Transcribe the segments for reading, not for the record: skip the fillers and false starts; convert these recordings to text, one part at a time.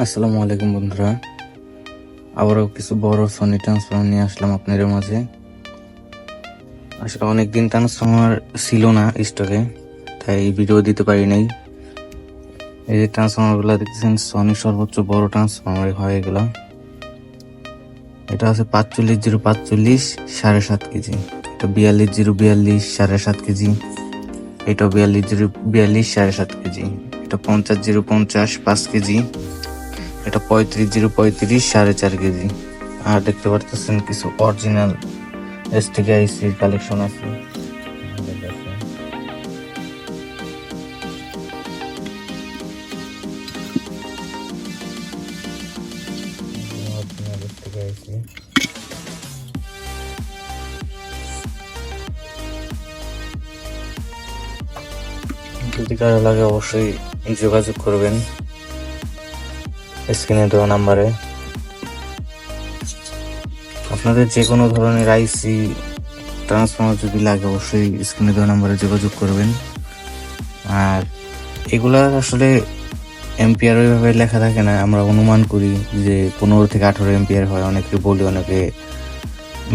আসসালামু আলাইকুম বন্ধুরা, আবারও কিছু বড় সনি ট্রান্সফর্মার নিয়ে আসলাম আপনাদের মাঝে। আসলে অনেকদিন ট্রান্সফর্মার ছিল না স্টকে, তাই ভিডিও দিতে পারি নাই। এই যে ট্রান্সফর্মার গুলা দেখতেছেন, সনি সর্বোচ্চ বড় ট্রান্সফর্মার হয় এগুলো। এটা আছে 45-045 7.5 কেজি, এটা 42-042 7.5 কেজি, এটা 42-042 7.5 কেজি, এটা 50-050 5 কেজি, এটা 35-035 4.5 কেজি। আর দেখতে পারতেছেন কিছু অরিজিনাল এসটিআইসি কালেকশন আছে। অরিজিনাল এসটিআইসি যদি কারো লাগে অবশ্যই যোগাযোগ করবেন স্ক্রিনে দেওয়া নাম্বারে। আপনাদের যে কোনো ধরনের আইসি ট্রান্সফর্মার যদি লাগে অবশ্যই স্ক্রিনে দেওয়া নাম্বারে যোগাযোগ করবেন। আর এগুলা আসলে এম্পিয়ার ওইভাবে লেখা থাকে না, আমরা অনুমান করি যে 15-18 এম্পিয়ার হয়, অনেকে বলি, অনেকে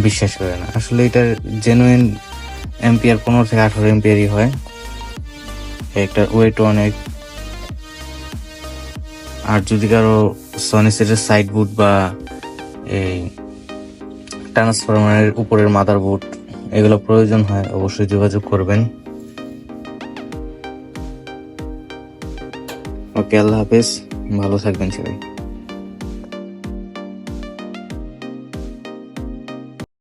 বিশ্বাস করে না। আসলে এটার জেনুইন এম্পিয়ার 15-18 এম্পিয়ারই হয়। এটার ওয়েটও অনেক। আর যদি কারো সনি সেটের সাইড বুট বা এই ট্রান্সফরমারের উপরের মাদার বোর্ড এগুলো প্রয়োজন হয়, অবশ্যই যোগাযোগ করবেন। ওকে, আল্লাহ হাফেজ, ভালো থাকবেন সবাই।